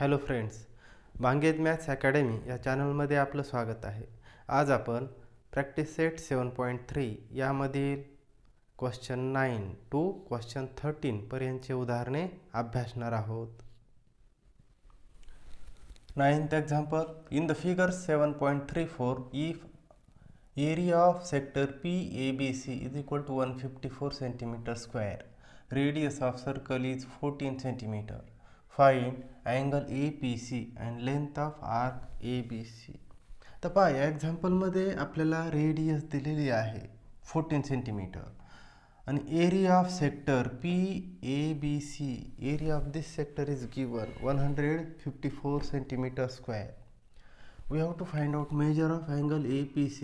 Hello friends, भांगेत maths academy या चॅनलमध्ये आपलं स्वागत आहे. आज आपण प्रॅक्टिस सेट 7.3 यामधील क्वेश्चन 9 टू क्वेश्चन 13 पर्यंतचे उदाहरणे अभ्यासणार आहोत. 9th example. In the figure 7.34, if area of sector PABC is equal to 154 centimeter square, radius of circle is 14 centimeter. Find angle APC and length of arc ABC. तर पहा, या एक्झाम्पलमध्ये आपल्याला radius दिलेली आहे 14 सेंटीमीटर आणि area of sector PABC, area of this sector is given 154 centimeter square. We have to find out measure of angle APC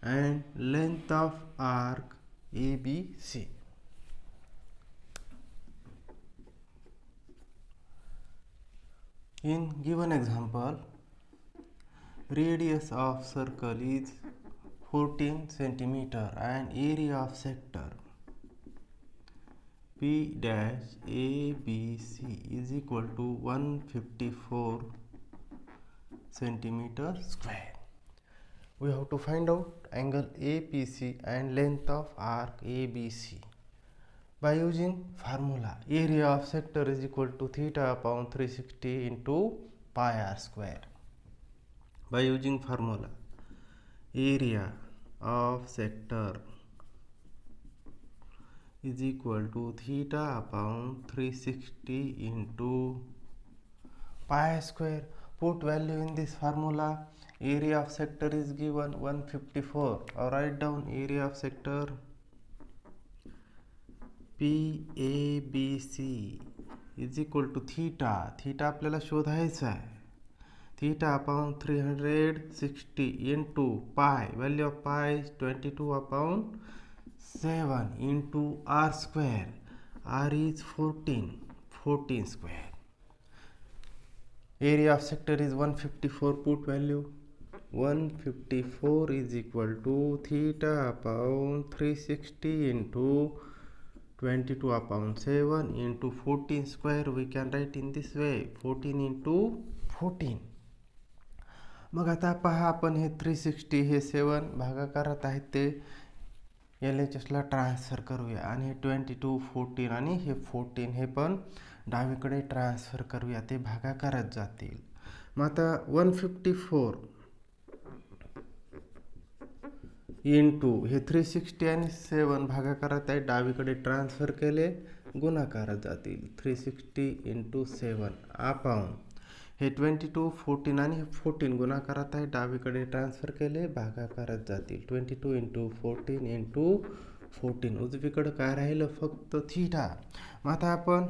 and length of arc ABC. In given example, radius of circle is 14 centimeter and area of sector P dash ABC is equal to 154 centimeter square. We have to find out angle APC and length of arc ABC by using formula. Area of sector is equal to theta upon 360 into pi r square. By using formula, area of sector is equal to theta upon 360 into pi square. Put value in this formula. Area of sector is given 154. Or write down area of sector PABC is equal to theta. Theta आपल्याला शोधायचा आहे. Theta upon 360 into pi. Value of pi is 22 upon 7 into r square. R is 14 square. Area of sector is 154. Put value. 154 is equal to theta upon 360 into 22 upon 7 into 14 square. We can write in this way, 14 into 14. मग आता पहा, आपण हे 360 हे 7 भागाकारात आहेत ते LHSला transfer करूया आणि हे 22 14 आणि हे 14 हे पण डावीकडे ट्रान्सफर करूया, ते भागाकारात जातील. मग आता 154 इंटू हे 360 आणि 7 भागाकारात आहे, डावीकडे ट्रान्सफर केले, गुणाकारात जातील. 360 इंटू 7 अपॉन हे 22 14 आणि 14 गुणाकारात आहे, डावीकडे ट्रान्सफर केले, भागाकारात जातील. 22 इंटू 14 इंटू 14. उजवीकडं काय राहिलं? फक्त थीटा. मग आता आपण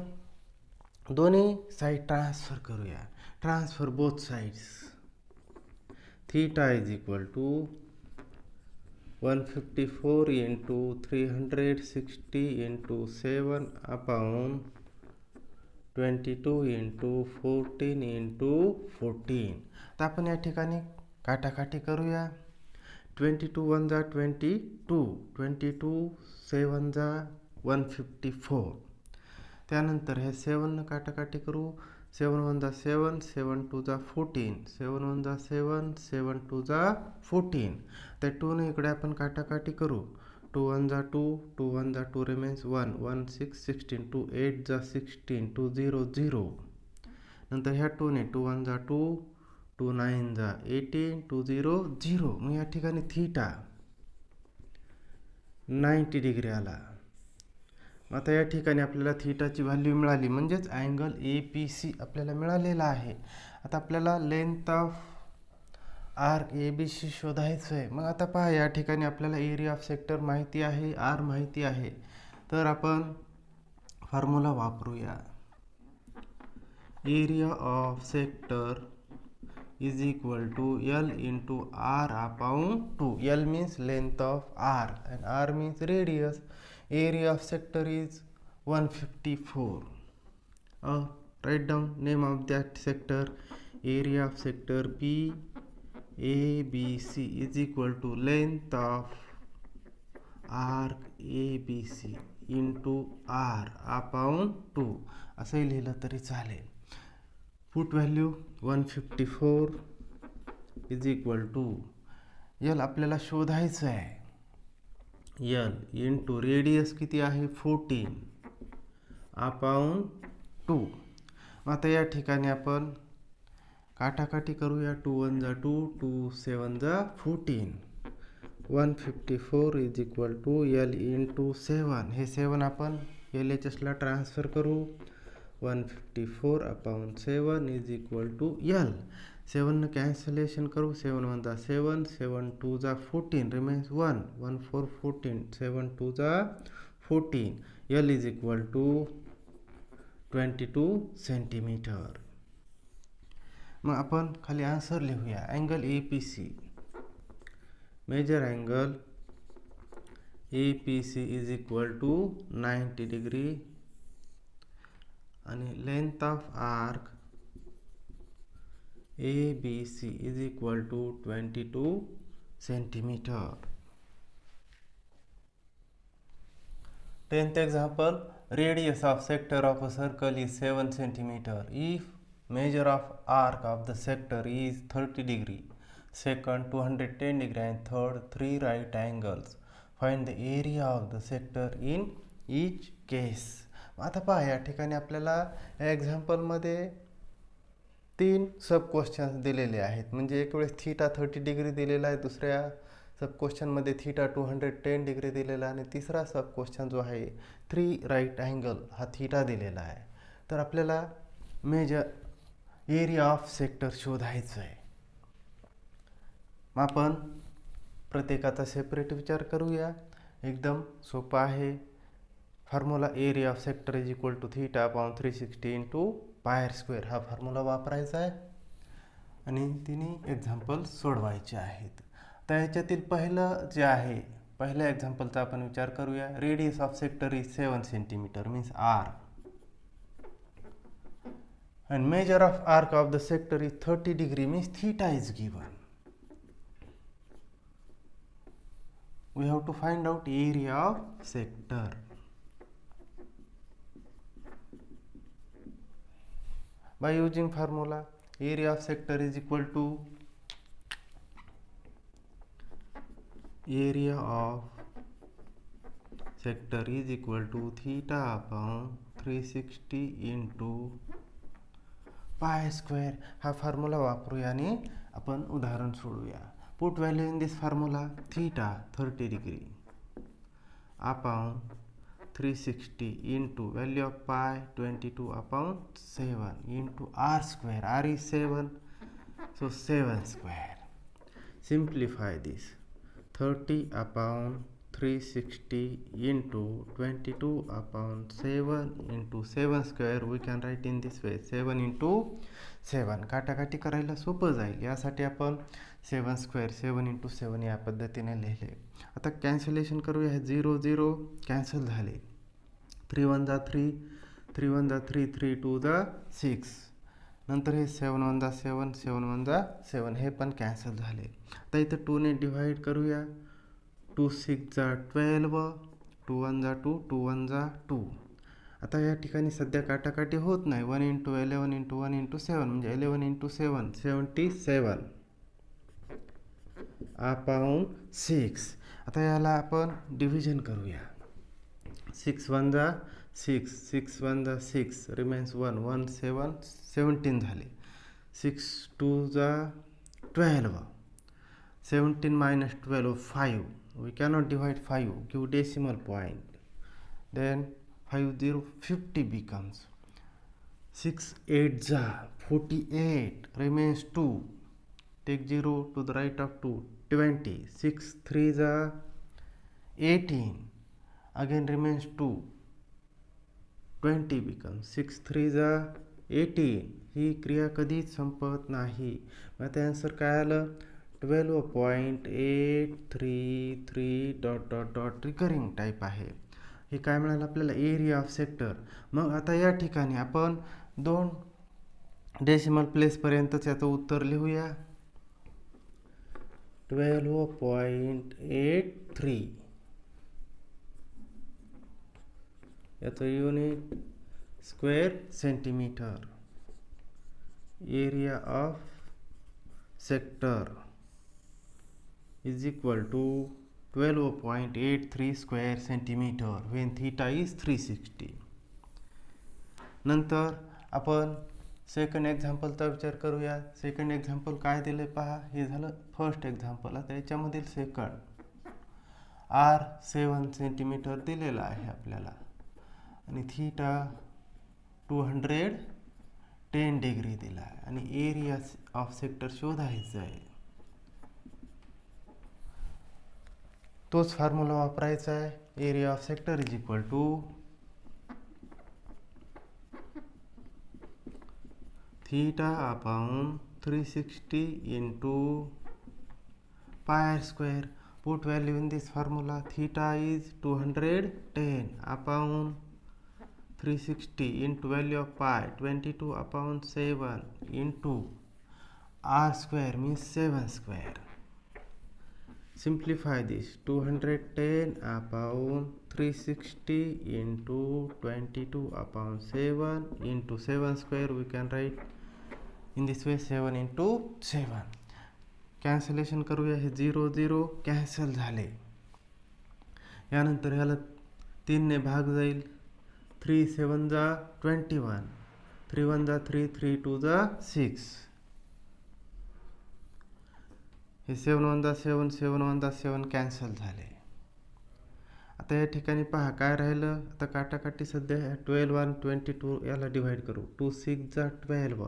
दोन्ही साईड ट्रान्सफर करूया. Transfer both sides. Theta is equal to 154 into 360 into 7 upon 22 into 14 into 14. तर आपण या ठिकाणी काटाकाटी करूया. 22 1 जा 22, 22 7 जा 154. त्यानंतर हे 7 काटाकाटी करू. 7 1 जा 7, 7 2 जा 14, 7 1 जा 7, 7 2 जा 14. त्या 2 ने इकडे आपण काटाकाटी करू. 2 1 जा 2, 2 1 जा 2 रिमेन्स 1, 1 6 16, 2 8 जा 16, 2 0 0. नंतर ह्या 2 ने 2 1 जा 2, 2 9 जा 18, 2 0 0. मग या ठिकाणी थीटा 90 डिग्री आला. आता या ठिकाणी आपल्याला थीटाची व्हॅल्यू मिळाली, म्हणजेच अँगल APC आपल्याला मिळालेला आहे. आता आपल्याला लेंथ ऑफ आर्क ABC शोधायचं आहे. मग आता पहा, या ठिकाणी आपल्याला एरिया ऑफ सेक्टर माहिती आहे, आर माहिती आहे, तर आपण फॉर्म्युला वापरूया. Area of sector is equal to L into R upon 2. L means length of arc and R means radius. Area of sector is 154. Write down name of that sector. Area of sector PABC is equal to length of arc ABC into R upon 2. असंही लिहिलं तरी चालेल. Put value 154 is equal to L आपल्याला शोधायचं आहे L into radius किती आहे 14 upon 2. आता या ठिकाणी आपण काटाकाटी करूया 2 1 जा 2 2 7 जा 14. 154 is equal to L into 7. हे 7 आपण LHSला ट्रान्सफर करू. 154 upon 7 is equal to L. 7 cancellation करू. 7 1 जा 7 7 2 जा 14 रिमेन्स 1 1 4 14 7 2 जा 14. L is equal to 22 centimetre. मग आपण खाली आन्सर लिहूया. Angle APC, major angle APC is equal to 90 degree आणि length of arc ABC is equal to 22 centimetre. 10th example, radius of sector of a circle is 7 centimeter. If measure of arc of the sector is 30 degree, second 210 degree and third 3 right angles, find the area of the sector in each case. आता पहा या ठिकाणी आपल्याला एक्झाम्पलमध्ये 3 sub questions दिलेले आहेत. म्हणजे एक वेळेस थीटा 30 डिग्री दिलेला आहे, दुसऱ्या सब क्वेश्चनमध्ये थीटा 210 डिग्री दिलेला आणि तिसरा सब क्वेश्चन जो आहे 3 राईट अँगल हा थीटा दिलेला आहे. तर आपल्याला मेजर एरिया ऑफ सेक्टर शोधायचं आहे. मग आपण प्रत्येकाचा सेपरेट विचार करूया. एकदम सोपा आहे. Formula area of sector is equal to theta upon 360 into pi r square हा फॉर्म्युला वापरायचा आहे आणि तिन्ही एक्झाम्पल सोडवायचे आहेत. तर ह्याच्यातील पहिलं जे आहे पहिल्या एक्झाम्पलचा आपण विचार करूया. Radius of sector is 7 centimetre means R and measure of arc of the sector is 30 degree means theta is given. We have to find out area of sector. By using formula, area of sector is equal to area of sector is equal to theta upon 360 into pi square हा formula वापरूया आणि आपण उदाहरण सोडूया. Put value in this formula theta 30 degree upon 360 into value of pi 22 upon 7 into R square. R is 7 so 7 square. Simplify this. 30 upon 360 into 22 upon 7 into 7 square we can write in this way 7 into 7. काटाकाटी करायला सोपं जाईल यासाठी आपण 7 square 7 into 7 या पद्धतीने लिहिले. आता cancellation करूया. हे 0 0 कॅन्सल झाले. 3 1 जा 3 3 1 जा 3 3 2 जा 6. नंतर हे 7 1 जा 7 7 1 जा 7 हे पण कॅन्सल झाले. आता इथं 2 ने डिवाइड करूया. 2 6 जा 12 2 1 जा 2 2 1 जा 2. आता या ठिकाणी सध्या काटाकाटी होत नाही. 1 इंटू 11 इंटू 1 इंटू 7 म्हणजे 11 इंटू 7 77 अपॉन 6. आता याला आपण डिव्हिजन करूया. 6 1 जा 6 6 1 जा 6 रिमेन्स 1 1 7 17 झाले. 6 2 जा 12 17 minus 12 5. We cannot divide 5. Give decimal point. Then 5 0 50 becomes 6 8 जा 48 remains 2. Take 0 to the right of 2 20. 6 3 जा 18 again remains 2. 20 becomes 6 3 जा 18. ही क्रिया कधीच संपत नाही. मग ते आन्सर काय आलं 12.833 रिकरिंग टाईप आहे. हे काय मिळालं आपल्याला एरिया ऑफ सेक्टर. मग आता या ठिकाणी आपण 2 डेसिमल प्लेसपर्यंतच याचं उत्तर लिहूया. 12.83 याचं unit square centimetre. area of sector is equal to 12.83 square centimeter when theta is 360. नंतर आपण सेकंड एक्झाम्पलचा विचार करूया. सेकंड एक्झाम्पल काय दिले पहा. हे झालं फर्स्ट एक्झाम्पल. आता याच्यामधील सेकंड आर 7 सेंटीमीटर दिलेला आहे आपल्याला आणि थीटा 210 डिग्री दिला आहे आणि एरिया ऑफ सेक्टर शोधायचा आहे. तोच फॉर्म्युला वापरायचा आहे. Area of sector is equal to theta upon 360 into pi r square. Put value in this formula. Theta is 210 upon 360 into value of pi 22 upon 7 into r square means 7 square. Simplify this. 210 upon 360 into 22 upon 7 into 7 square. We can write in this way 7 into 7. Cancellation करूया. हे 0 0 cancel झाले. यानंतर ह्याला 3 ने भाग जाईल. 3 7 जा 21, 3 1 जा 3, 3 2 जा 6. हे 7 1 जा 7, 7 1 जा 7 कॅन्सल झाले. आता या ठिकाणी पहा काय राहिलं. आता काटाकाटी सध्या 12 1 22 याला डिवाइड करू. 2 6 जा 12,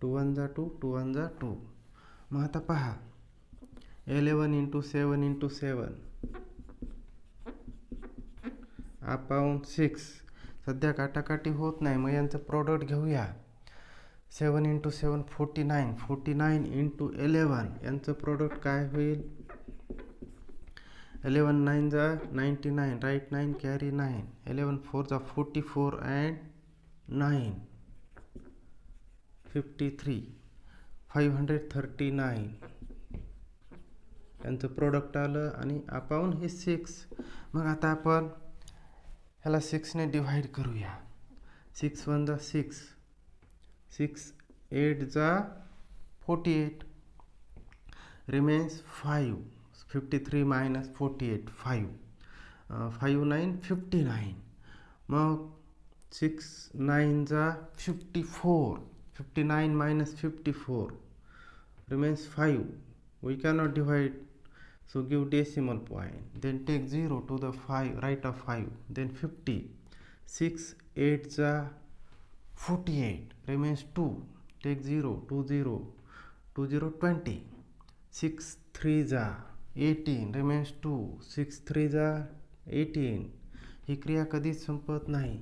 2 1 जा 2, 2 1 जा 2. मग आता पहा 11 into 7 into 7 अपॉन 6. सध्या काटाकाटी होत नाही. मग यांचं प्रोडक्ट घेऊया. 7 into 7 49, 49 into 11 यांचं प्रोडक्ट काय होईल. 11 9 जा 99, राईट 9 कॅरी 9, 11 4 जा 44 and 9 53, 539 यांचं प्रोडक्ट आलं आणि अपॉन हे 6. मग आता आपण ह्याला 6 ने डिवाइड करूया. 6 1 जा 6, 6 8 जा 48, रिमेन्स 5, 53 minus 48 5, 5 9 59. मग 6 9 जा 54, 59 minus 54 remains 5. We cannot divide, so give decimal point, then take 0 to the 5 right of 5, then 50. 6 8 जा 48 remains 2, take 0 2 0 2 0 20. 6 3 जा 18 remains 2, 6 3 जा 18. ही क्रिया कधीच संपत नाही.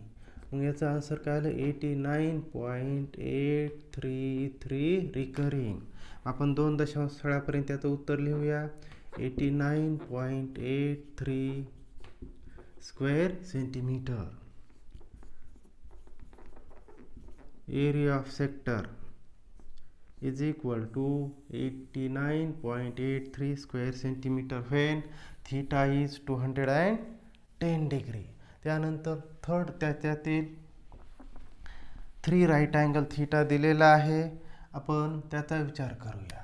मग याचा आन्सर काय आलं. 89.833 रिकरिंग. आपण 2 दशांश स्थळापर्यंत त्याचं उत्तर लिहूया. 89.83 square centimetre. Area of sector is equal to 89.83 square centimeter when theta is 210 degree. त्यानंतर थर्ड त्याच्यातील 3 राईट अँगल थीटा दिलेला आहे. आपण त्याचा विचार करूया.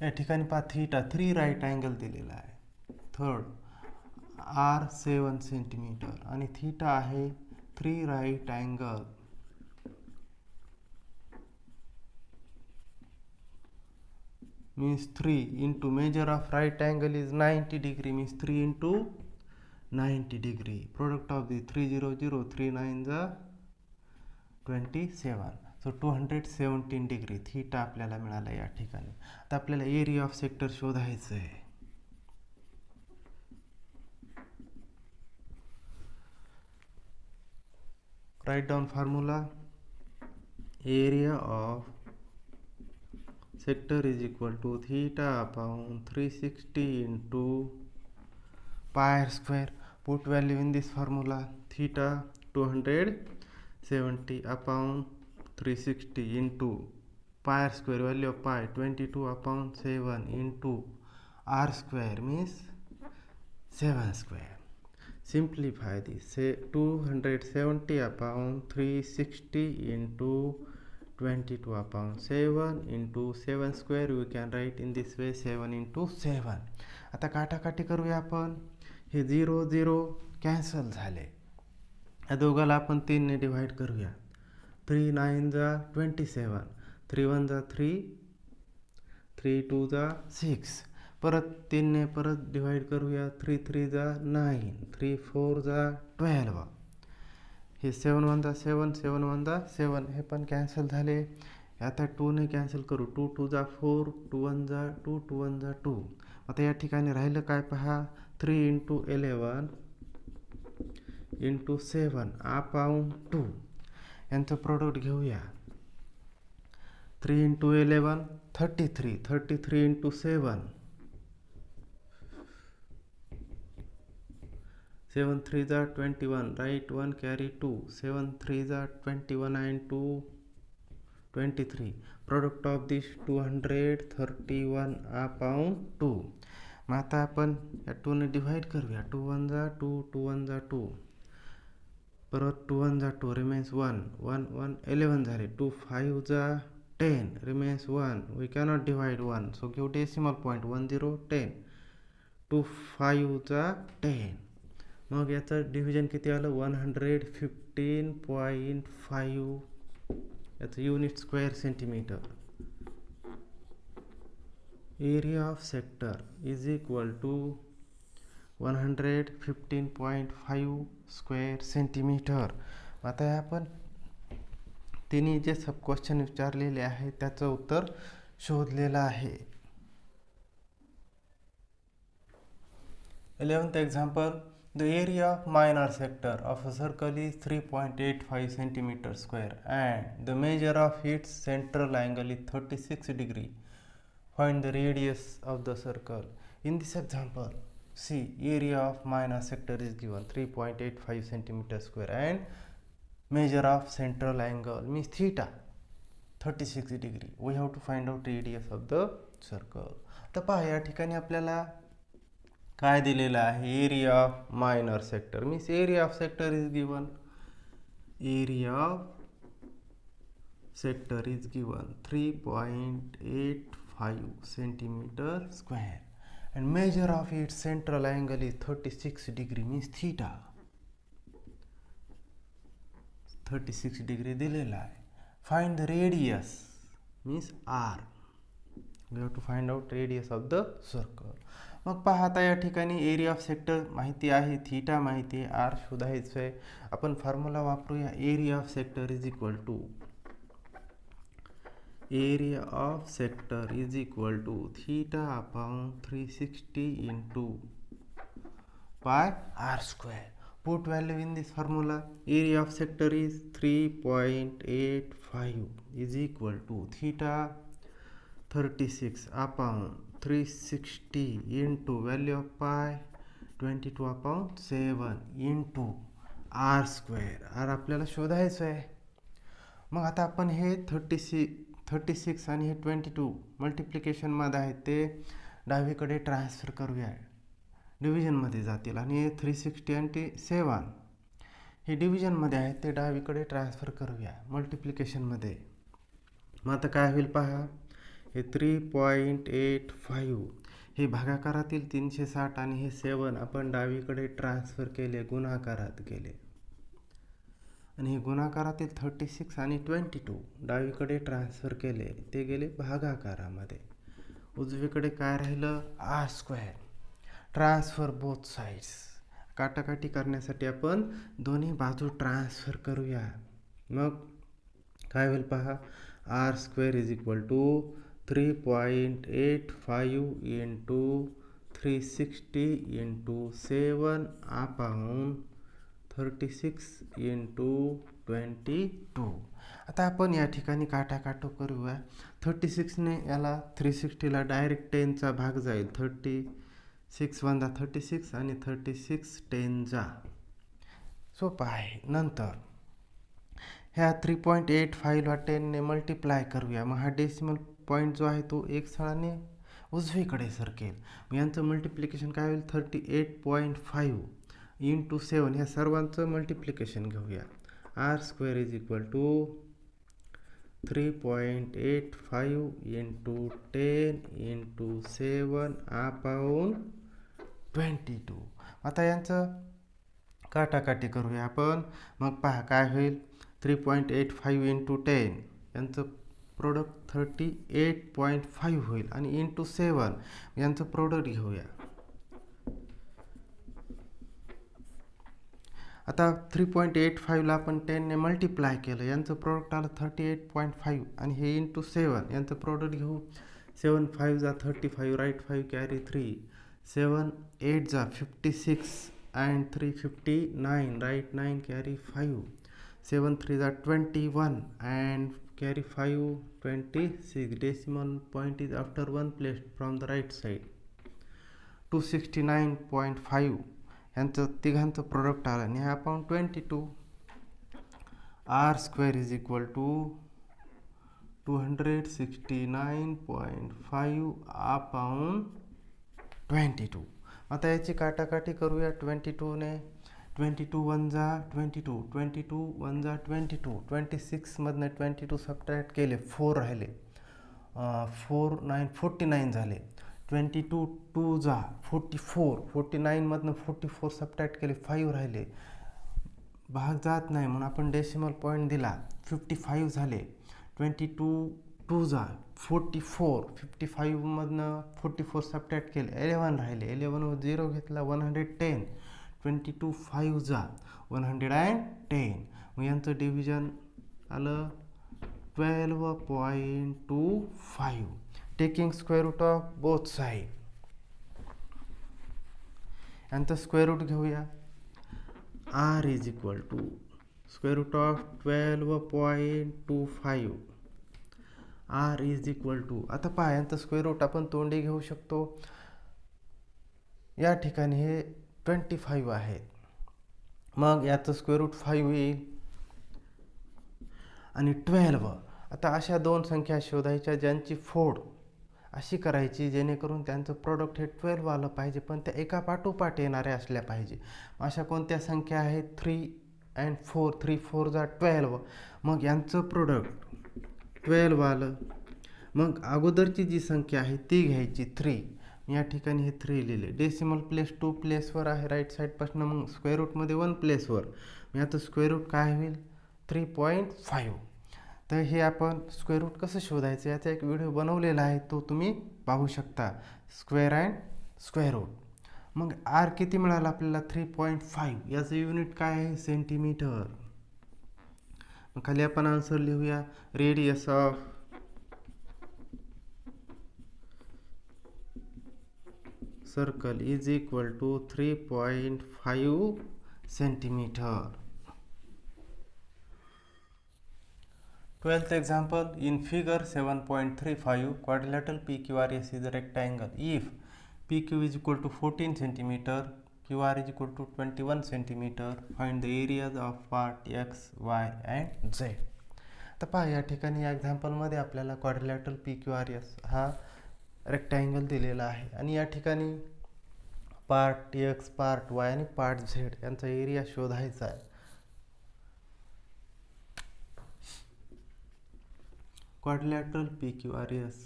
या ठिकाणी पहा थीटा 3 राईट अँगल दिलेला आहे. थर्ड आर 7 सेंटीमीटर आणि थीटा आहे 3 right angle. means 3 into measure of right angle is 90 degree, means 3 into 90 degree. Product of the 3 0 0 3 9 जा 27. So 217 डिग्री थीटा आपल्याला मिळाला या ठिकाणी. आता आपल्याला एरिया ऑफ सेक्टर शोधायचं आहे. Write down formula. Area of sector is equal to theta upon 360 into pi r square. Put value in this formula. Theta 270 upon 360 into pi r square, value of pi 22 upon 7 into r square means 7 square. simplify this. Say 270 upon 360 into 22 upon 7 into 7 square. We can write in this way 7 into 7. आता काटाकाटी करूया आपण. हे 0 0 cancel झाले. या दोघाला आपण 3 ने divide करूया. 3 9 जा 27, 3 1 जा 3, 3 2 जा 6. परत 3 ने परत डिवाइड करूया. 3 3 जा 9, 3 4 जा 12. हे 7 1 जा 7, 7 1 जा 7. हे पण कॅन्सल झाले. आता 2 ने कॅन्सल करू. 2 2 जा 4, 2 1 जा 2, 2 1 जा 2. आता या ठिकाणी राहिलं काय पहा. 3 into 11 into 7 upon 2. यांचं प्रोडक्ट घेऊया. 3 into 11 33, 33 into 7, 7 3 जा 21, राइट 1 कॅरी 2, 7 3 जा 21 and 2 23. Product of this 231 upon 2. मग आता आपण या 2 ने डिवाइड करूया. 2 1 जा 2, 2 1 जा 2. परत 2 1 जा 2, रिमेन्स 1, 1 1 11 झाले. 2 5 जा 10, remains 1. We cannot divide 1, so give decimal point. 1 0 10. 2 5 जा 10. मग याचं डिव्हिजन किती आलं. 115.5. याचं unit square centimetre. Area of sector is equal to 115.5 square centimetre. आता आपण तिने जे सब क्वेश्चन विचारलेले आहे त्याचं उत्तर शोधलेलं आहे. 11th example. The area of minor sector of a circle is 3.85 centimeter square and the measure of its central angle is 36 degree. Find the radius of the circle. In this example, see, area of minor sector is given 3.85 centimeter square and measure of central angle means theta 36 degree. We have to find out radius of the circle. तर पहा या ठिकाणी आपल्याला काय दिलेलं आहे. Area of minor sector means area of sector is given. Area of sector is given 3.85 centimeter square and measure of its central angle is 36 degree means theta 36 degree दिलेला आहे. Find the radius means r. We have to find out radius of the circle. मग पहा आता या ठिकाणी area of sector माहिती आहे, theta माहिती आहे, आर शोधायचं आहे. आपण फॉर्म्युला वापरूया. Area of sector is equal to area of sector is equal to theta upon 360 into pi R square. Put value in this formula. Area of sector is 3.85 is equal to theta 36 upon 360 into value of pi 22 upon 7 into r square. r आपल्याला शोधायचं आहे. मग आता आपण हे 36 आणि हे 22 मल्टिप्लिकेशनमध्ये आहेत ते डावीकडे ट्रान्सफर करूया. डिव्हिजनमध्ये जातील आणि 360 आणि 7 हे डिव्हिजनमध्ये आहेत ते डावीकडे ट्रान्सफर करूया मल्टिप्लिकेशनमध्ये. मग आता काय होईल पहा. हे 3.85 हे भागाकारातील 360 आणि हे 7 आपण डावीकडे ट्रान्सफर केले, गुणाकारात गेले. आणि हे गुणाकारातील 36 आणि 22 डावीकडे ट्रान्सफर केले, ते गेले भागाकारामध्ये. उजवीकडे काय राहिलं. R square. Transfer both sides. काटाकाटी करण्यासाठी आपण दोन्ही बाजू ट्रान्सफर करूया. मग काय होईल पहा. R square is equal to 3.85 into 360 into 7 upon 36 into 22. आता आपण या ठिकाणी काटाकाटो करूया. 36ने याला 360ला डायरेक्ट 10चा भाग जाईल. 36 1 जा 36 आणि 36 10 जा. सोपं आहे. नंतर ह्या 3.85ला 10ने मल्टिप्लाय करूया. मग हा डेसिमल पॉईंट जो आहे तो एक सळाने उजवीकडे सरकेल. मग यांचं मल्टिप्लिकेशन काय होईल. 38.5 इंटू 7 ह्या सर्वांचं मल्टिप्लिकेशन घेऊया. R square is equal to 3.85 into 10 into 7 upon 22. आता यांचं काटाकाटी करूया आपण. मग पहा काय होईल. 3.85 इंटू 10 यांचं प्रोडक्ट 38.5 होईल आणि इंटू 7 यांचं प्रोडक्ट घेऊया. आता 3.85ला आपण 10ने मल्टिप्लाय केलं, यांचं प्रोडक्ट आलं 38.5 आणि हे इंटू 7 यांचं प्रोडक्ट घेऊ. 7 5 जा 35, राईट 5 कॅरी 3, 7 8 जा 56 अँड 3 59, राईट 9 कॅरी 5, 7 3 जा 21 and carry 5 26. Decimal point is after 1 place from the right side. 269.5 यांचं तिघांचं प्रोडक्ट आलं आणि हा upon 22. R square is equal to 269.5 upon 22. आता याची काटाकाटी करूया. 22ने 22 1 जा 22, 22 1 जा 22, 26मधनं 22 सबट्रॅक्ट केले, 4 राहिले, 4 9 49 झाले. 22 2 जा 44, 49मधनं 44 सबट्रॅक्ट केले, 5 राहिले, भाग जात नाही म्हणून आपण डेसिमल पॉईंट दिला, 55 झाले. 22 2 जा 44, 55मधनं 44 सबट्रॅक्ट केले, 11 राहिले, 11वर 0 घेतला, 110. 22 5 जा 110. मग यांचं डिव्हिजन आलं 12.25. Taking square root of both side. यांचं स्क्वेअर रूट घेऊया. R is equal to square root of 12.25. R is equal to, आता पहा यांचं स्क्वेअर रूट आपण तोंडी घेऊ शकतो. या ठिकाणी हे 25 आहे, मग याचं स्क्वेअर रूट 5 येईल आणि 12. आता अशा दोन संख्या शोधायच्या ज्यांची फोड अशी करायची जेणेकरून त्यांचं प्रोडक्ट हे 12 आलं पाहिजे, पण त्या एका पाठोपाठ येणाऱ्या असल्या पाहिजे. अशा कोणत्या संख्या आहेत? 3 अँड 4, 3 4 जा 12. मग यांचं प्रोडक्ट 12 आलं. मग अगोदरची जी संख्या आहे ती घ्यायची 3. या ठिकाणी हे 3 लिहिले. डेसिमल प्लेस 2 प्लेसवर आहे राईट साईडपासून, मग स्क्वेअर रूटमध्ये 1 प्लेसवर. याचं स्क्वेअर रूट काय होईल? 3.5. तर हे आपण स्क्वेअर रूट कसं शोधायचं याचा एक व्हिडिओ बनवलेला आहे, तो तुम्ही पाहू शकता. Square and square root. मग आर किती मिळालं आपल्याला? 3.5. याचं युनिट काय आहे? सेंटीमीटर. मग खाली आपण आन्सर लिहूया. Radius of circle is equal to 3.5 centimetre. 12th example, in figure 7.35 quadrilateral PQRS is a rectangle. If PQ is equal to 14 cm, QR is equal to 21 cm, find the areas of part X, Y and Z. तर पहा या ठिकाणी या एक्झाम्पलमध्ये आपल्याला quadrilateral PQRS हा rectangle दिलेला आहे आणि या ठिकाणी पार्ट X, पार्ट Y आणि पार्ट Z यांचा एरिया शोधायचा आहे. Quadrilateral PQRS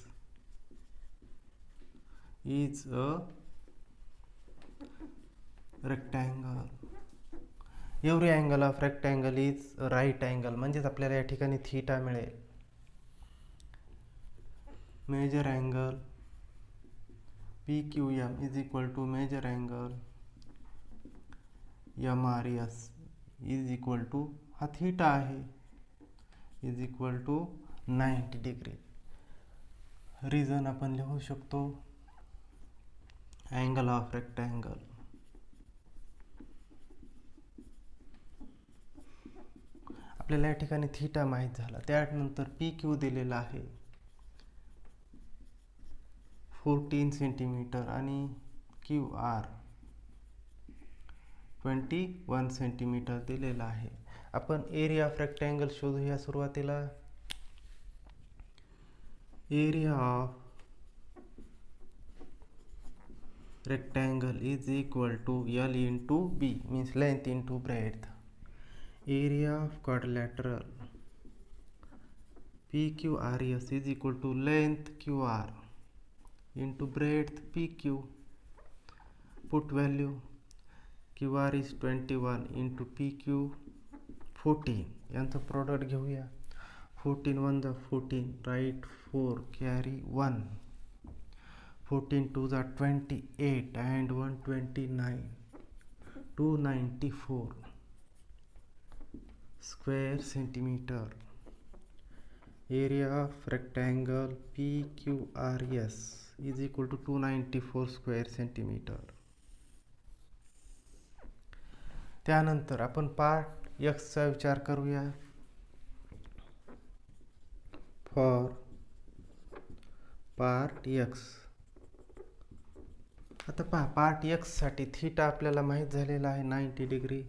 is a rectangle. Every angle of rectangle is a right angle. म्हणजेच आपल्याला या ठिकाणी थीटा मिळेल. Major angle PQM is equal to major angle MRS is equal to, हा थीटा आहे, is equal to 90 degree. Reason आपण लिहू शकतो अँगल ऑफ रेक्टँगल. आपल्याला या ठिकाणी थीटा माहीत झाला. त्यानंतर PQ दिलेला आहे 14 सेंटीमीटर आणि QR 21 सेंटीमीटर दिलेला आहे. आपण एरिया ऑफ रेक्टँगल शोधूया. सुरुवातीला area of rectangle is equal to L into B, means length into breadth. Area of quadrilateral PQRS is equal to length QR into breadth PQ. Put value. QR is 21 into PQ 14. यांचं product घेऊया. 14 1 जा 14, right 4, carry 1. 14 2 जा 28 and 1 29, 294 square centimeter. Area of rectangle PQRS is equal to 294 square centimeter. त्यानंतर आपण part एक्सचा विचार करूया. For part x, आता पहा पार्ट एक्स साठी थीटा आपल्याला माहीत झालेला आहे 90 डिग्री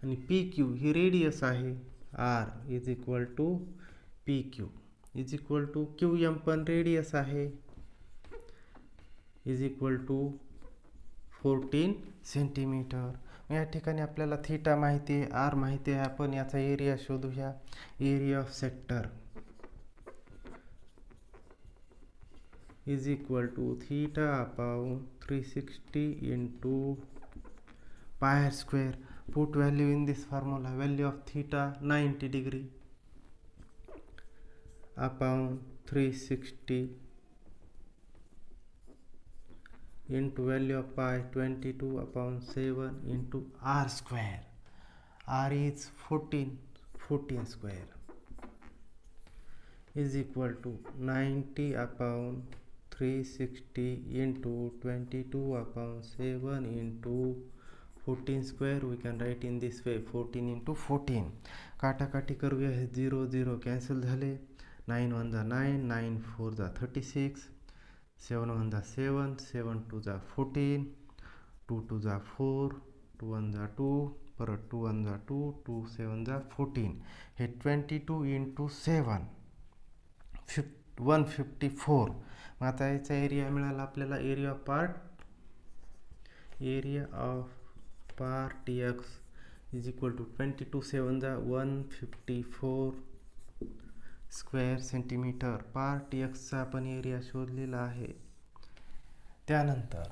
आणि पी क्यू ही रेडियस आहे. R is equal to P Q is equal to Q M पण रेडियस आहे, इज इक्वल टू 14 सेंटीमीटर. या ठिकाणी आपल्याला थीटा माहिती आहे, आर माहिती आहे. आपण याचा एरिया शोधूया. Area of sector is equal to theta upon 360 into pi square. Put value in this formula. Value of theta 90 degree upon 360 into value of pi 22 upon 7 into r square. R is 14 square is equal to 90 upon 360 into 22 upon 7 into 14 square. We can write in this way 14 into 14. काटाकाटी करूया. हे 0 0 cancel झाले. 9 1 जा 9, 9 4 जा 36, 7 1 जा 7, 7 2 जा 14, 2 2 जा 4, 2 1 जा 2, परत 2 1 जा 2, 2 7 जा 14. हे 22 into 7 154. मग आता याचा एरिया मिळाला आपल्याला. Area of part X is equal to 22 7 जा 154 स्क्वेअर सेंटीमीटर. पार्ट एक्सचा आपण एरिया शोधलेला आहे. त्यानंतर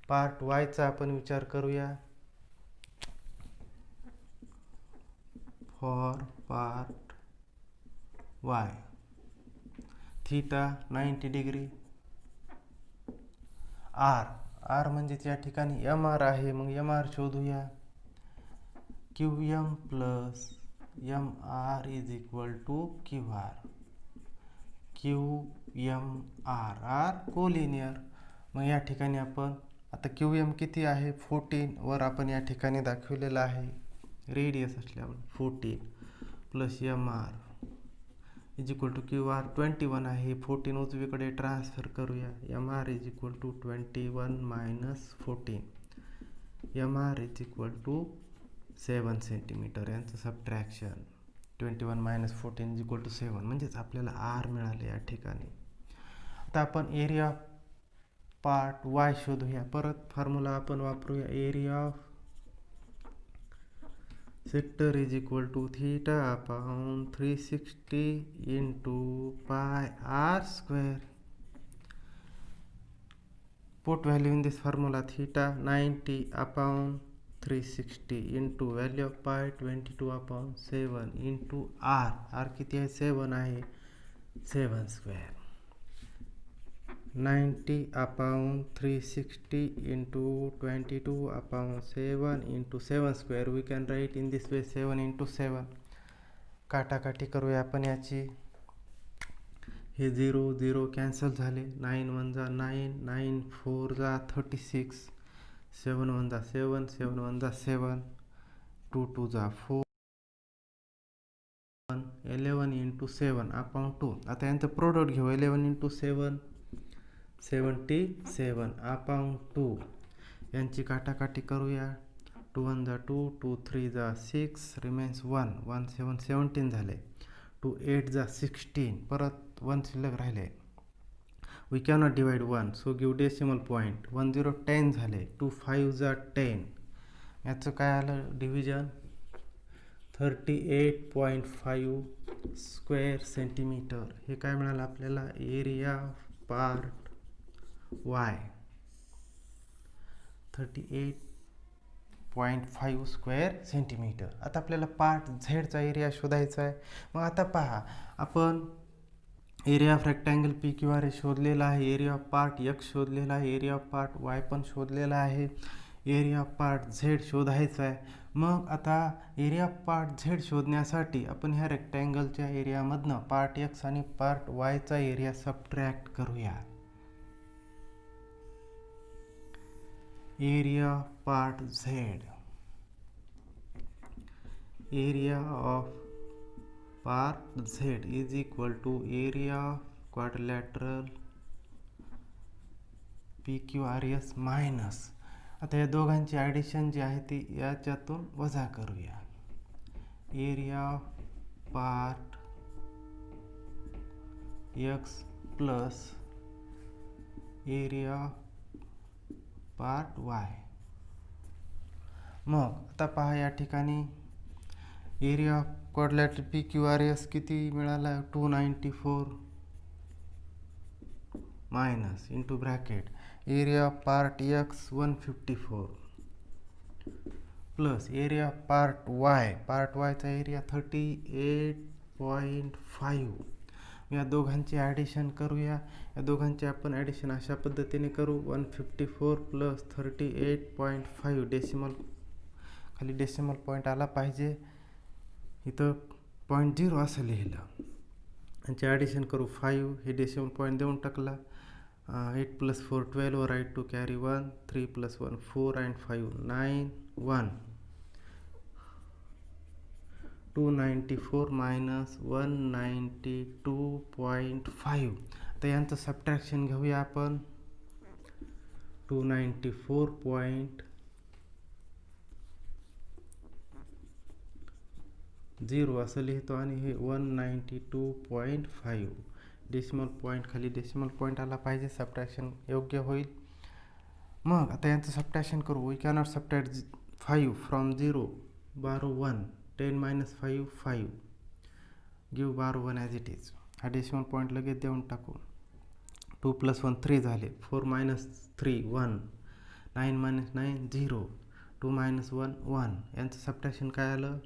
पार्ट वायचा आपण विचार करूया. For part Y theta 90 degree. R म्हणजे या ठिकाणी एम आर आहे. मग एम आर शोधूया. Q M plus M R is equal to Q R. Q M R, are collinear. मग या ठिकाणी आपण आता क्यू एम किती आहे 14 वर आपण या ठिकाणी दाखवलेलं आहे रेडियस असल्यावर 14 plus M R is equal to Q R 21 आहे. 14 उजवीकडे ट्रान्सफर करूया. M R is equal to 21 minus 14. M R is equal to 7 centimetre. यांचं subtraction 21 minus 14 is equal to 7, म्हणजेच आपल्याला आर मिळाले या ठिकाणी. आता आपण एरिया पार्ट वाय शोधूया. परत फॉर्म्युला आपण वापरूया. Area of sector is equal to theta upon 360 into pi r square. Put value in this formula. Theta 90 upon 360 into value of pi 22 upon 7 into r. r किती आहे 7 आहे, 7 square. 90 upon 360 into 22 upon 7 into 7 square. We can write in this way 7 into 7. काटाकाटी करूया आपण याची. हे 0 0 cancel झाले. 9 1 जा 9, 9 4 जा 36, 7 1 जा 7, 7 1 जा 7, 2 2 जा 4, 11 into 7 upon 2. आता यांचं प्रोडक्ट घेऊ. 11 into 7 77 upon 2. यांची काटाकाटी करूया. 2 1 जा 2, 2 3 जा 6, रिमेन्स 1, 1 7 17 झाले. 2 8 जा 16, परत 1 शिल्लक राहिले. We cannot divide 1, so give decimal point. 1 0 10 झाले. 2 5 जा 10. याचं काय आलं डिव्हिजन? 38.5 square centimetre. हे काय मिळालं आपल्याला? Area part Y 38.5 square centimetre. आता आपल्याला पार्ट झेडचा एरिया शोधायचा आहे. मग आता पहा, आपण area of rectangle P Q R शोधलेला आहे, एरिया ऑफ पार्ट एक्स शोधलेला आहे, एरिया ऑफ पार्ट वाय पण शोधलेला आहे, एरिया ऑफ पार्ट झेड शोधायचा आहे. मग आता एरिया ऑफ पार्ट झेड शोधण्यासाठी आपण ह्या रेक्टँगलच्या एरियामधनं पार्ट एक्स आणि पार्ट वायचा एरिया सबट्रॅक्ट करूया. Area of part Z, area of part Z is equal to area of quadrilateral P Q R S minus. आता या दोघांची ॲडिशन जी आहे ती याच्यातून वजा करूया. Area of part X plus area of part Y. मग आता पहा, या ठिकाणी area of quadrilateral P Q R S किती मिळाला? 294 minus into bracket area of part X 154 plus area of part वायचा एरिया 38.5. या दोघांची ॲडिशन करूया. या दोघांची आपण ॲडिशन अशा पद्धतीने करू. 154 प्लस 38.5 डेसिमल खाली डेसिमल पॉईंट आला पाहिजे, इथं 0.0 असं लिहिलं. यांचे ॲडिशन करू. 5 हे डेसिमल पॉईंट देऊन टाकला. 8 + 4 12 right to carry 1. 3 + 1 4 and 5 9 1. 294 minus 192.5. तर यांचं सबट्रॅक्शन घेऊया आपण. 294.0 असं लिहितो आणि हे 192.5 डेसिमल पॉईंट खाली डेसिमल पॉईंट आला पाहिजे, सबट्रॅक्शन योग्य होईल. मग आता यांचं सबट्रॅक्शन करू. We cannot subtract 5 from 0. Borrow 1. 10 minus 5 5. Give बारो 1 ॲज इट इज. हा डेसिमल पॉईंट लगेच देऊन टाकू. 2 + 1 3 झाले. 4 minus 3 1. 9 minus 9 0. 2 minus 1 1. यांचं सबट्रॅक्शन काय आलं?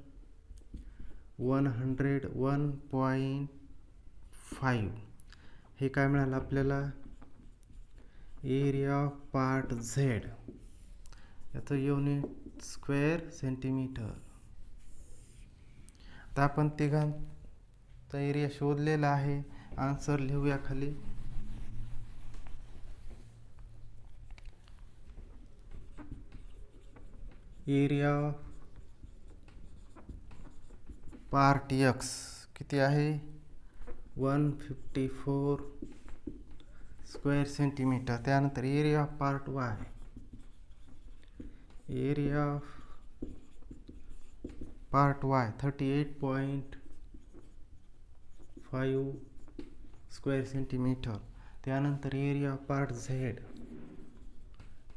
101.5. हे काय मिळालं आपल्याला? Area of part Z. याचं युनिट स्क्वेअर सेंटीमीटर. तर आपण तिघांचा एरिया शोधलेला आहे. आन्सर लिहूया खाली. एरिया ऑफ पार्ट एक्स किती आहे? 154 स्क्वेअर सेंटीमीटर. त्यानंतर area of part Y, area of part Y 38.5 square centimetre. त्यानंतर area of part Z,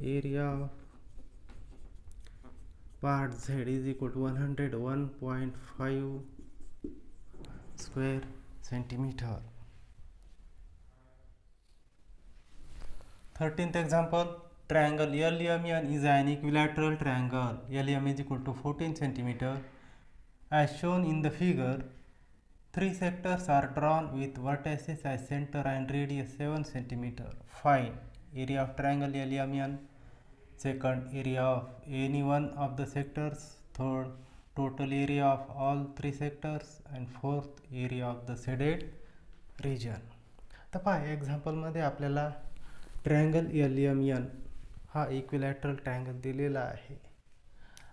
area of part Z is equal to 101.5 square centimetre. 13th example, triangle LMN is an equilateral triangle. LM is equal to 14 centimeter. As shown in the figure, 3 sectors are drawn with vertices as center and radius 7 centimeter. Find area of triangle LMN. Second, area of any one of the sectors. Third, total area of all 3 sectors. And fourth, area of the shaded region. तर पहा, एक्झाम्पलमध्ये आपल्याला triangle LMN हा equilateral triangle दिलेला आहे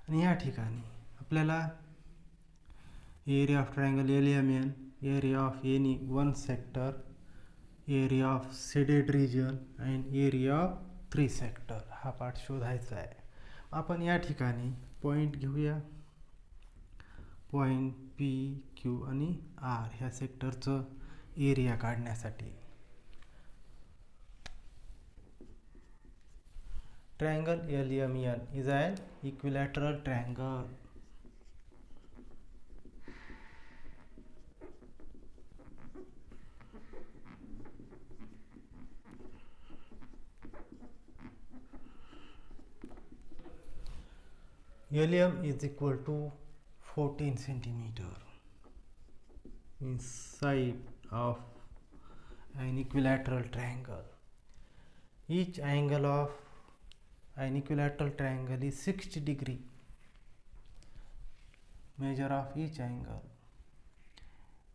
आणि या ठिकाणी आपल्याला area of triangle LMN, area of any one sector, area of shaded region and area of 3 sector हा पार्ट शोधायचा आहे. आपण या ठिकाणी पॉईंट घेऊया. पॉईंट P, Q आणि R ह्या सेक्टरचं एरिया काढण्यासाठी. triangle LMN is an equilateral triangle. LM is equal to 14 centimeter inside of an equilateral triangle. Each angle of an equilateral triangle is 60 degree. Measure of each angle.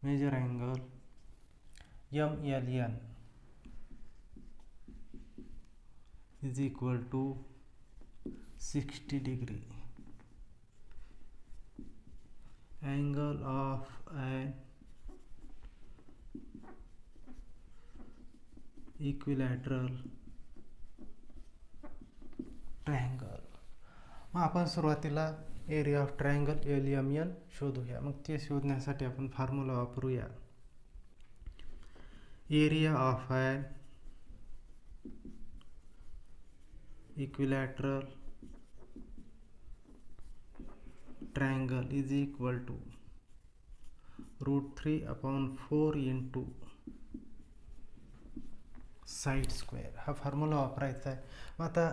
Measure angle MLN is equal to 60 degree. Angle of an equilateral triangle. मग आपण सुरुवातीला area of triangle LMN शोधूया. मग ते शोधण्यासाठी आपण formula वापरूया. Area of an equilateral triangle is equal to √3/4 into side square. हा फॉर्म्युला वापरायचा आहे. मग आता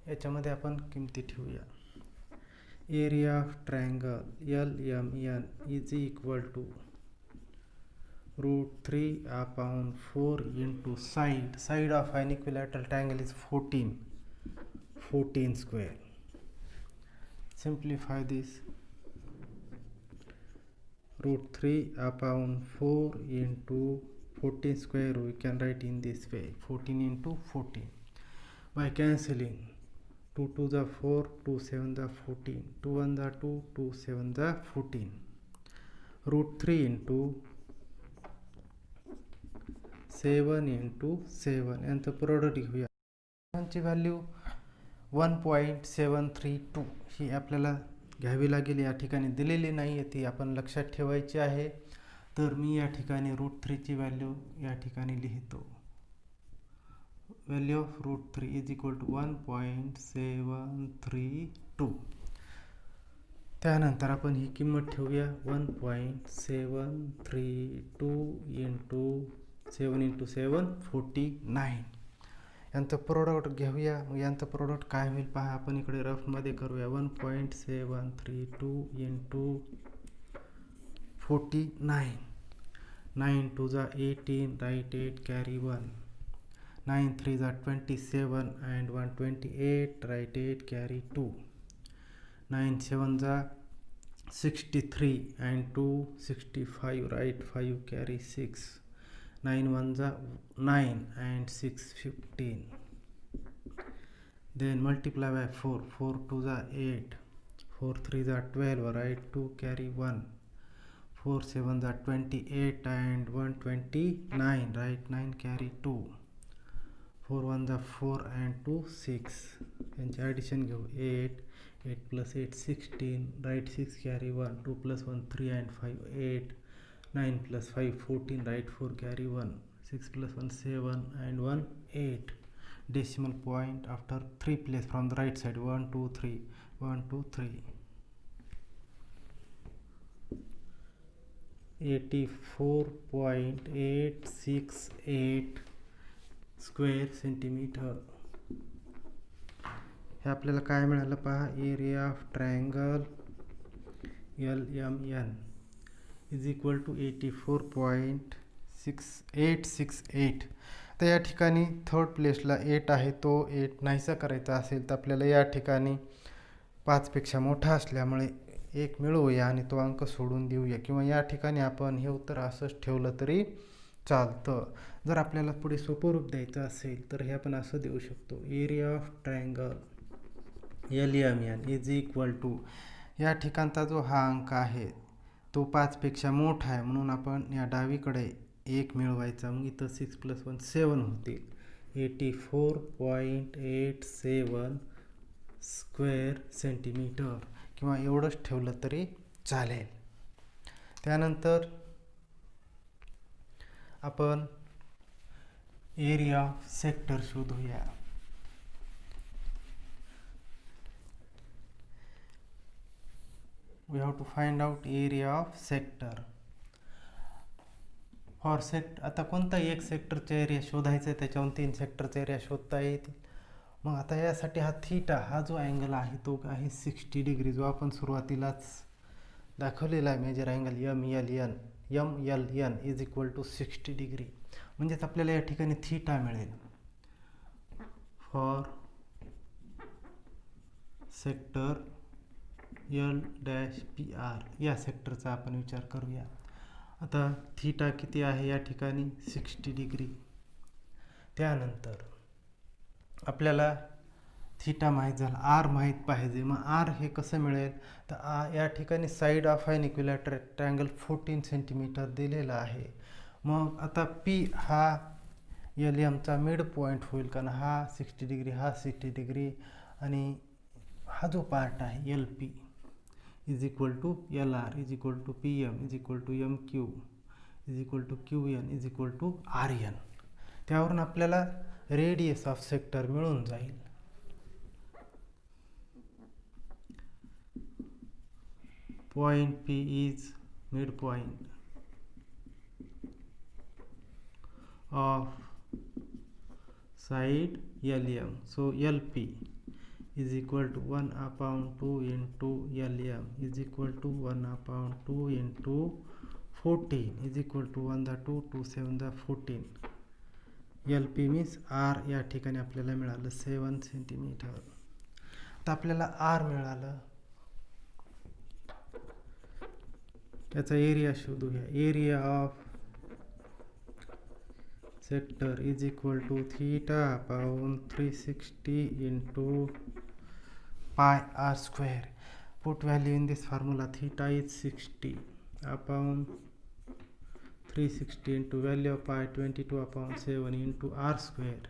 याच्यामध्ये आपण किमती ठेवूया. Area of triangle LMN is equal to √3/4 into side of an equilateral triangle is 14 square. Simplify this. √3/4 into 14 square we can write in this way, 14 into 14. By cancelling 2 to the 4, 2 7 the 14, 2 1 the 2, 2 7 the 14. √3 into 7 into 7 यांचं product घेऊया. ची value 1.732 ही आपल्याला घ्यावी लागेल. या ठिकाणी दिलेली नाही आहे, ती आपण लक्षात ठेवायची आहे. तर मी या ठिकाणी √3 ची व्हॅल्यू या ठिकाणी लिहितो. Value of √3 is equal to 1.732. त्यानंतर आपण ही किंमत ठेवूया 1.732 इंटू 7 इंटू 7 49. यांचं प्रोडक्ट घेऊया. मग यांचं प्रोडक्ट काय होईल पहा. आपण इकडे रफमध्ये करूया. 1.732 इंटू 49. 9 2 जा 18, राईट 8, कॅरी 1. 9 3 जा 27 and 128, राईट 8, कॅरी 2. 9 7 जा 63 and 2 65, राईट 5, कॅरी 6. 9 1 जा 9 and 6 15. Then multiply by 4. 4 2 जा 8, 4 3 जा 12, right 2, carry 1. 4 7 जा 28 and 129, right 9, carry 2. 4 1 जा 4 and 2 6. यांचे ॲडिशन घेऊ. 8 8 plus 8 16, right 6, carry 1. 2 plus 1 3 and 5 8. 9 plus 5 14, right 4, carry 1. 6 plus 1 7 and 1 8. Decimal point after 3 place from the right side. 1 2 3, 1 2 3. 84.868 square centimetre. हे आपल्याला काय मिळालं पहा. Area of triangle LMN is equal to 84.868. तर या ठिकाणी थर्ड प्लेसला 8 आहे. तो 8 नाहीसा करायचा असेल तर आपल्याला या ठिकाणी 5 पेक्षा मोठा असल्यामुळे 1 मिळवूया आणि तो अंक सोडून देऊया. किंवा या ठिकाणी आपण हे उत्तर असंच ठेवलं तरी चालतं. जर आपल्याला पुढे सोपं रूप द्यायचं असेल तर हे आपण असं देऊ शकतो. Area of triangle LMN is equal to, या ठिकाणचा जो हा अंक आहे तो 5 पेक्षा मोठा आहे म्हणून आपण या डावीकडे 1 मिळवायचा. मग इथं 6 + 1 7 होतील. 84.87 स्क्वेअर सेंटीमीटर किंवा एवढंच ठेवलं तरी चालेल. त्यानंतर आपण एरिया सेक्टर शोधूया. we have to find out area of sector. For आता कोणताही एक सेक्टरचा एरिया शोधायचा आहे, त्याच्याहून 3 सेक्टरचा एरिया शोधता येतील. मग आता यासाठी हा थीटा हा जो अँगल आहे तो आहे 60 डिग्री, जो आपण सुरुवातीलाच दाखवलेला आहे measure angle MLN is equal to 60 degree. म्हणजेच आपल्याला या ठिकाणी थीटा मिळेल. फॉर सेक्टर L-PR या सेक्टरचा आपण विचार करूया. आता थीटा किती आहे या ठिकाणी 60 डिग्री. त्यानंतर आपल्याला थीटा माहीत झाला, आर माहीत पाहिजे. मग आर हे कसं मिळेल, तर या ठिकाणी side of an equilateral triangle 14 centimetre दिलेला आहे. मग आता पी हा LMचा मिड पॉईंट होईल, कारण हा 60 डिग्री हा 60 डिग्री आणि हा जो पार्ट आहे LP is equal to LR is equal to PM is equal to MQ is equal to QN is equal to RN. त्यावरून आपल्याला रेडियस ऑफ सेक्टर मिळून जाईल. Point P is mid point of side LM. So LP is equal to 1/2 into LM is equal to 1/2 into 14 is equal to 1 the 2 2 7 the 14. LP means R या ठिकाणी आपल्याला मिळालं 7 centimetre. आता आपल्याला R मिळालं, याचा एरिया शोधूया. Area of sector is equal to theta upon 360 into pi r square. Put value in this formula. Theta is 60 upon 360 into value of pi 22/7 into r square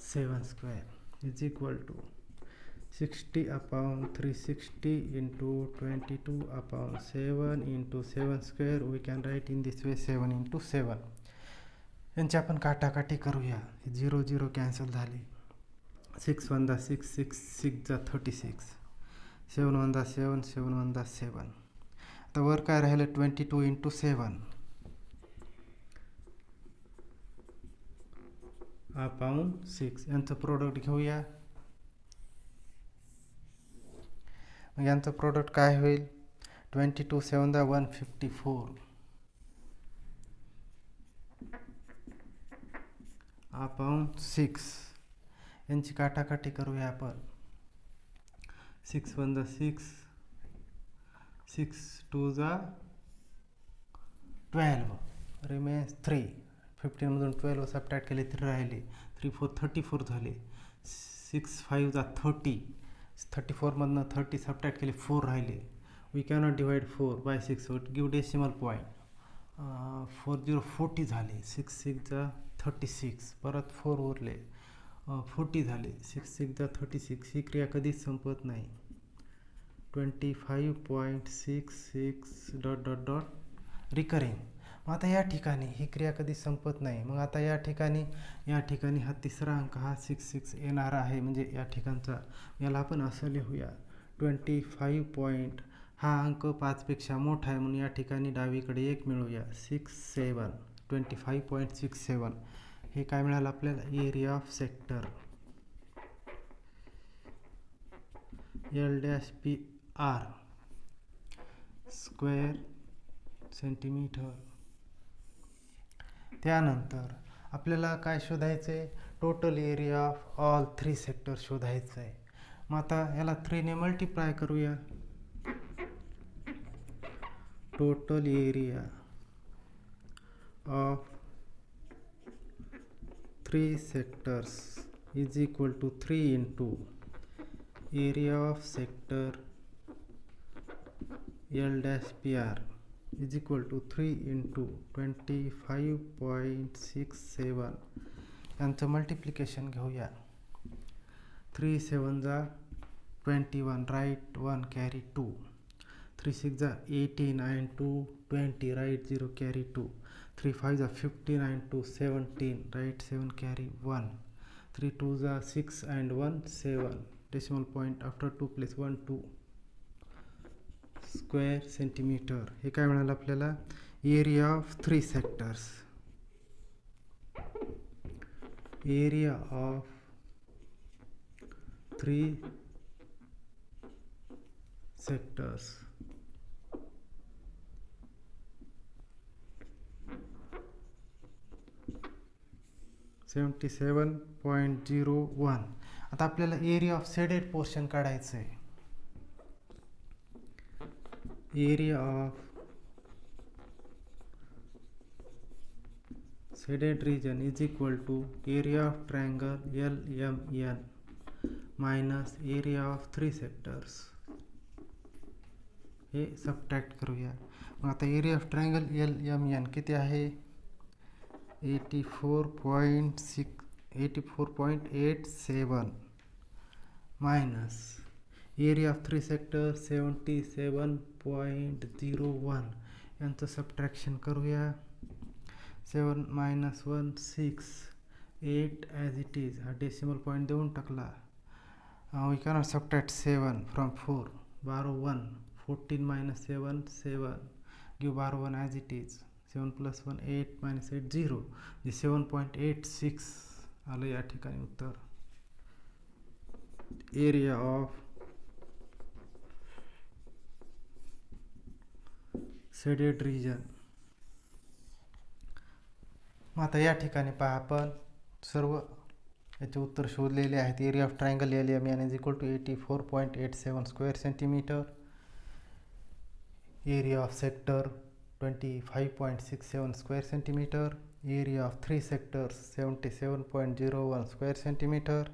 7 square is equal to 60 upon 360 into 22/7 into 7 square. We can write in this way 7 into 7. यांची आपण काटाकाटी करूया. 0 0 cancel झाले. 6 1 दा 6 6 6 जा 36 7 1 दा 7 7 1 दा 7. आता वर काय राहिलं 22 into 7 अपॉन 6. यांचं प्रोडक्ट घेऊया. मग यांचं प्रोडक्ट काय होईल 22 7 दा 154 अपॉन 6. यांची काटाकाटी करूया आपण. 6 1 दा 6 6 2 जा 12 रिमेन्स 3. 15 मधून 12 सबट्रॅक्ट केले 3 राहिले. 3 4 34 झाले. 6 5 जा 30. 34 मधनं 30 सबट्रॅक्ट केले 4 राहिले. We cannot divide 4 by 6 so give decimal point. 4 0 40 झाले. 6 6 जा 36 परत 4 उरले 40 झाले. 6 6 जा 36. ही क्रिया कधीच संपत नाही. 25.66 डॉट डॉट डॉट रिकरिंग. मग आता या ठिकाणी ही क्रिया कधी संपत नाही. मग आता या ठिकाणी हा तिसरा अंक हा 66 येणार आहे. म्हणजे या ठिकाणचा याला आपण असं लिहूया 25 पॉईंट. हा अंक 5 पेक्षा मोठा आहे म्हणून या ठिकाणी डावीकडे 1 मिळूया. 67 25.67. हे काय मिळालं आपल्याला area of sector L-PR square centimetre. त्यानंतर आपल्याला काय शोधायचं आहे total area of all 3 sector शोधायचं आहे. मग आता याला 3 ने मल्टिप्लाय करूया. Total area of 3 sectors is equal to 3 into area of sector L-PR is equal to 3 into 25.67. यांचं मल्टिप्लिकेशन घेऊया. 3 7 जा 21 राईट 1 कॅरी 2. 3 6 जा 18 and 2 20 राईट 0 कॅरी 2. 3 5 जा 15 and 2 17 राईट 7 कॅरी 1. 3 2 जा 6 and 1 7. Decimal point after 2 place 1 2 square centimetre. हे काय मिळालं आपल्याला? Area of 3 sectors. Area of 3 sectors. $77.01. आता आपल्याला एरिया ऑफ शेडेड पोर्शन काढायचं आहे. Area of shaded region is equal to area of triangle LMN minus area of 3 sectors. हे subtract करूया. मग आता एरिया ऑफ ट्रायंगल LMN किती आहे? 84.87 मायनस एरिया ऑफ 3 सेक्टर 77.01. यांचं सबट्रॅक्शन करूया. 7 - 1 6 8 ॲज इट इज. हा डेसिमल पॉईंट देऊन टाकला. We cannot subtract 7 from 4. Borrow 1. 14 - 7 7. Give बारो 1 ॲज इट इज. 7 + 1 8 - 8 0. 7.86 आलं या ठिकाणी उत्तर. Area of shaded region. मग आता या ठिकाणी पहा आपण सर्व याचे उत्तर शोधलेले आहेत. Area of triangle LMN is equal to 84.87 square centimetre. Area of sector 25.67 square centimetre. Area of 3 sectors 77.01 square centimetre.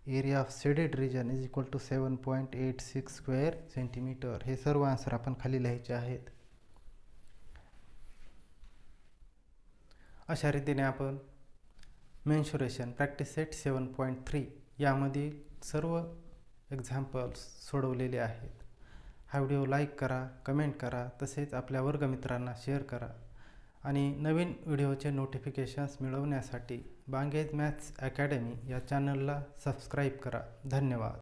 Area of shaded region is equal to 7.86 square centimetre. हे सर्व आन्सर आपण खाली लिहायचे आहेत. अशा रीतीने आपण मेन्शुरेशन प्रॅक्टिस सेट 7.3 यामधील सर्व एक्झाम्पल्स सोडवलेले आहेत. हा व्हिडिओ लाईक करा, कमेंट करा, तसेच आपल्या वर्गमित्रांना शेअर करा. आणि नवीन व्हिडिओचे नोटिफिकेशन्स मिळवण्यासाठी बांगेज मॅथ्स अकॅडमी या चॅनलला सबस्क्राईब करा. धन्यवाद.